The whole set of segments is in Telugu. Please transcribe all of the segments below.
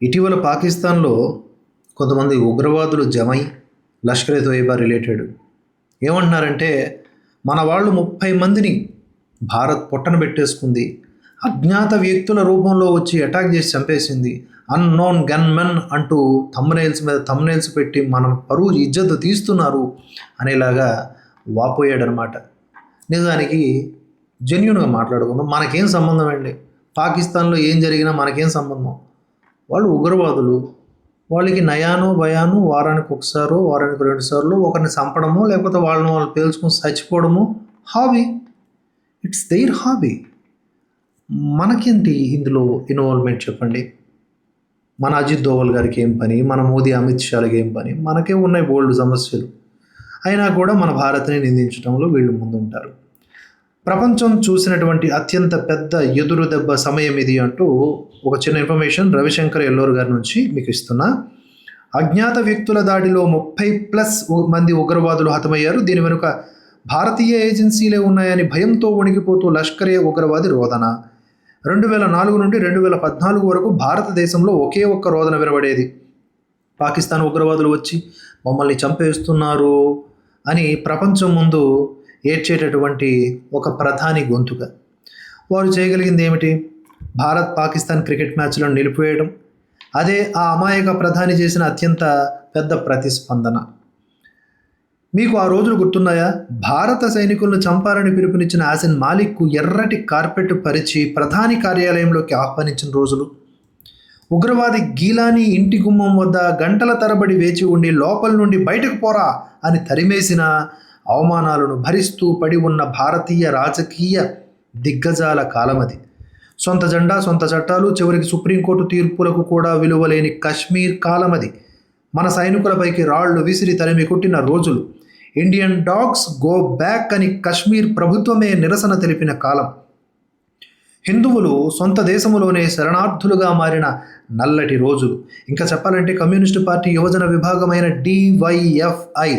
ఇటీవల పాకిస్తాన్లో కొంతమంది ఉగ్రవాదులు జమై లష్కర్ ఎ తోయిబా రిలేటెడ్ ఏమంటున్నారంటే మన వాళ్ళు 30 మందిని భారత్ పొట్టన పెట్టేసుకుంది, అజ్ఞాత వ్యక్తుల రూపంలో వచ్చి అటాక్ చేసి చంపేసింది, అన్నోన్ గన్మెన్ అంటూ థంబ్నెయిల్స్ మీద థంబ్నెయిల్స్ పెట్టి మనం పరువు ఇజ్జత్ తీస్తున్నారు అనేలాగా వాపోయాడనమాట. నిజానికి జెన్యున్గా మాట్లాడుకుందాం, మనకేం సంబంధం అండి? పాకిస్తాన్లో ఏం జరిగినా మనకేం సంబంధం? వాళ్ళు ఉగ్రవాదులు, వాళ్ళకి నయానో భయానో వారానికి ఒకసారో వారానికి 2 సార్లు ఒకరిని చంపడమో లేకపోతే వాళ్ళని వాళ్ళు పేల్చుకొని చచ్చిపోవడమో హాబీ. It's their hobby. మనకేంటి ఇందులో ఇన్వాల్వ్మెంట్ చెప్పండి? మన అజిత్ దోవల్ గారికి ఏం పని, మన మోదీ అమిత్ షాలకి ఏం పని? మనకే ఉన్నాయి బోల్డ్ సమస్యలు. అయినా కూడా మన భారత్ని నిందించడంలో వీళ్ళు ముందుంటారు. ప్రపంచం చూసినటువంటి అత్యంత పెద్ద ఎదురు దెబ్బ సమయం ఇది అంటూ ఒక చిన్న ఇన్ఫర్మేషన్ రవిశంకర్ ఎల్లోర్ గారి నుంచి మీకు ఇస్తున్నా. అజ్ఞాత వ్యక్తుల దాడిలో 30+ మంది ఉగ్రవాదులు హతమయ్యారు. దీని వెనుక భారతీయ ఏజెన్సీలే ఉన్నాయని భయంతో వణికిపోతూ లష్కర్ ఎ ఉగ్రవాది రోదన. 2004 నుండి 2014 వరకు భారతదేశంలో ఒకే ఒక్క రోదన వినబడేది. పాకిస్తాన్ ఉగ్రవాదులు వచ్చి మమ్మల్ని చంపేస్తున్నారు అని ప్రపంచం ముందు ఏడ్చేటటువంటి ఒక ప్రధాని గొంతుక. వారు చేయగలిగింది ఏమిటి? భారత్ పాకిస్తాన్ క్రికెట్ మ్యాచ్లను నిలిపివేయడం. అదే ఆ అమాయక ప్రధాని చేసిన అత్యంత పెద్ద ప్రతిస్పందన. మీకు ఆ రోజులు గుర్తున్నాయా? భారత సైనికులను చంపాలని పిలుపునిచ్చిన ఆసిన్ మాలిక్కు ఎర్రటి కార్పెట్ పరిచి ప్రధాని కార్యాలయంలోకి ఆహ్వానించిన రోజులు. ఉగ్రవాది గీలానీ ఇంటి గుమ్మం వద్ద గంటల తరబడి వేచి ఉండి లోపల నుండి బయటకు పోరా అని తరిమేసిన అవమానాలను భరిస్తూ పడి ఉన్న భారతీయ రాజకీయ దిగ్గజాల కాలమది. సొంత జెండా, సొంత చట్టాలు, చివరికి సుప్రీంకోర్టు తీర్పులకు కూడా విలువలేని కశ్మీర్ కాలమది. మన సైనికులపైకి రాళ్లు విసిరి తరిమి కొట్టిన రోజులు. ఇండియన్ డాగ్స్ గో బ్యాక్ అని కశ్మీర్ ప్రభుత్వమే నిరసన తెలిపిన కాలం. హిందువులు సొంత దేశములోనే శరణార్థులుగా మారిన నల్లటి రోజులు. ఇంకా చెప్పాలంటే కమ్యూనిస్టు పార్టీ యువజన విభాగమైన DYFI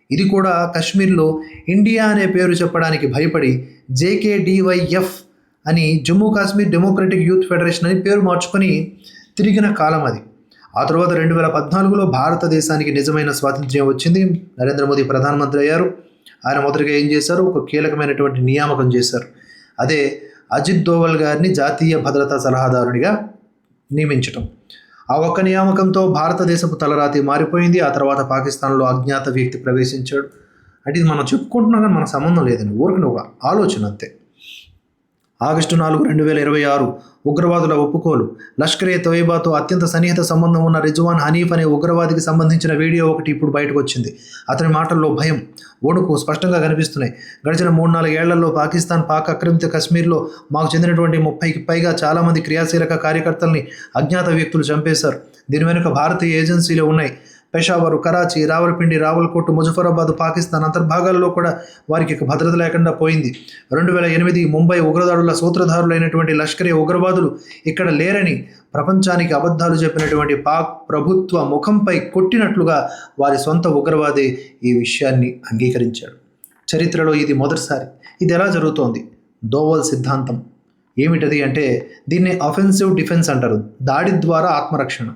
ఇది కూడా కశ్మీర్లో ఇండియా అనే పేరు చెప్పడానికి భయపడి JKDYF అని Jammu Kashmir democratic youth federation అని పేరు మార్చుకొని తిరిగిన కాలం అది. ఆ తర్వాత 2014లో భారతదేశానికి నిజమైన స్వాతంత్ర్యం వచ్చింది. నరేంద్ర మోదీ ప్రధానమంత్రి అయ్యారు. ఆయన మొదటిగా ఏం చేశారు? ఒక కీలకమైనటువంటి నియామకం చేశారు. అదే అజిత్ దోవల్ గారిని జాతీయ భద్రతా సలహాదారునిగా నియమించటం. ఆ ఒక్క నియామకంతో భారతదేశపు తలరాతి మారిపోయింది. ఆ తర్వాత పాకిస్తాన్లో అజ్ఞాత వ్యక్తి ప్రవేశించాడు. అంటే ఇది మనం చెప్పుకుంటున్నాం కానీ మనకు సంబంధం లేదండి, ఊరికి ఒక ఆలోచన అంతే. ఆగస్టు 4, 2026 ఉగ్రవాదుల ఒప్పుకోలు. లష్కర్ ఎ తోయిబాతో అత్యంత సన్నిహిత సంబంధం ఉన్న రిజ్వాన్ హనీఫ్ అనే ఉగ్రవాదికి సంబంధించిన వీడియో ఒకటి ఇప్పుడు బయటకు వచ్చింది. అతని మాటల్లో భయం, వణుకు స్పష్టంగా కనిపిస్తున్నాయి. గడిచిన 3-4 ఏళ్లలో పాకిస్తాన్ పాక్ ఆక్రమిత కశ్మీర్లో మాకు చెందినటువంటి 30కి పైగా చాలామంది క్రియాశీలక కార్యకర్తల్ని అజ్ఞాత వ్యక్తులు చంపేశారు. దీని వెనుక భారతీయ ఏజెన్సీలు ఉన్నాయి. పెషావర్, కరాచీ, రావల్పిండి, రావల్కోట్, ముజఫరాబాద్, పాకిస్తాన్ అంతర్భాగాల్లో కూడా వారికి భద్రత లేకుండా పోయింది. 2008 ముంబై ఉగ్రదాడుల సూత్రధారులైనటువంటి లష్కర్ ఎ ఉగ్రవాదులు ఇక్కడ లేరని ప్రపంచానికి అబద్ధాలు చెప్పినటువంటి పాక్ ప్రభుత్వ ముఖంపై కొట్టినట్లుగా వారి సొంత ఉగ్రవాది ఈ విషయాన్ని అంగీకరించాడు. చరిత్రలో ఇది మొదటిసారి. ఇది ఎలా జరుగుతోంది? దోవల్ సిద్ధాంతం ఏమిటది అంటే దీన్ని అఫెన్సివ్ డిఫెన్స్ అంటారు. దాడి ద్వారా ఆత్మరక్షణ.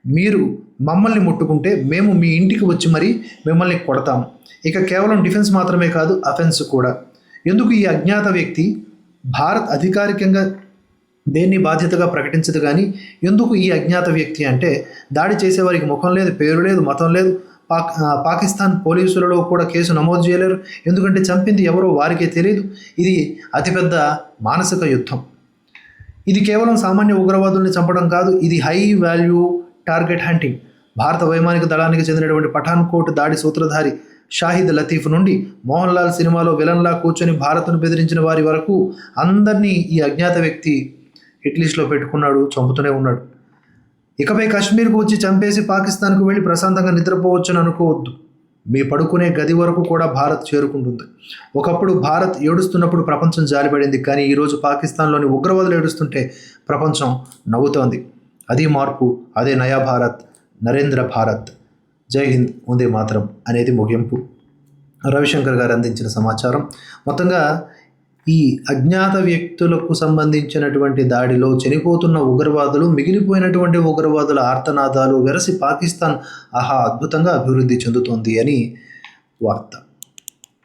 మీరు మమ్మల్ని ముట్టుకుంటే మేము మీ ఇంటికి వచ్చి మరీ మిమ్మల్ని కొడతాము. ఇక కేవలం డిఫెన్స్ మాత్రమే కాదు, అఫెన్స్ కూడా. ఎందుకు ఈ అజ్ఞాత వ్యక్తి భారత్ అధికారికంగా దేన్ని బాధ్యతగా ప్రకటించదు కానీ ఎందుకు ఈ అజ్ఞాత వ్యక్తి అంటే దాడి చేసేవారికి ముఖం లేదు, పేరు లేదు, మతం లేదు. పాకిస్తాన్ పోలీసులలో కూడా కేసు నమోదు చేయలేరు. ఎందుకంటే చంపింది ఎవరో వారికే తెలియదు. ఇది అతిపెద్ద మానసిక యుద్ధం. ఇది కేవలం సామాన్య ఉగ్రవాదుల్ని చంపడం కాదు, ఇది హై వాల్యూ టార్గెట్ హంటింగ్. భారత వైమానిక దళానికి చెందినటువంటి పఠాన్కోట్ దాడి సూత్రధారి షాహిద్ లతీఫ్ నుండి మోహన్ లాల్ సినిమాలో విలన్లా కూర్చొని భారత్ను బెదిరించిన వారి వరకు అందరినీ ఈ అజ్ఞాత వ్యక్తి హిట్ లిస్ట్లో పెట్టుకున్నాడు, చంపుతూనే ఉన్నాడు. ఇకపై కాశ్మీర్కు వచ్చి చంపేసి పాకిస్తాన్కు వెళ్ళి ప్రశాంతంగా నిద్రపోవచ్చని అనుకోవద్దు. మీ పడుకునే గది వరకు కూడా భారత్ చేరుకుంటుంది. ఒకప్పుడు భారత్ ఏడుస్తున్నప్పుడు ప్రపంచం జాలిపడింది, కానీ ఈరోజు పాకిస్తాన్లోని ఉగ్రవాదులు ఏడుస్తుంటే ప్రపంచం నవ్వుతోంది. అది మార్పు, అదే నయా భారత్, నరేంద్ర భారత్. జై హింద్, వందే మాతరం అనేది ముగింపు. రవిశంకర్ గారు అందించిన సమాచారం. మొత్తంగా ఈ అజ్ఞాత వ్యక్తులకు సంబంధించినటువంటి దాడిలో చనిపోతున్న ఉగ్రవాదులు, మిగిలిపోయినటువంటి ఉగ్రవాదుల ఆర్తనాదాలు వెరసి పాకిస్తాన్ ఆహా అద్భుతంగా అభివృద్ధి చెందుతోంది అని వార్త.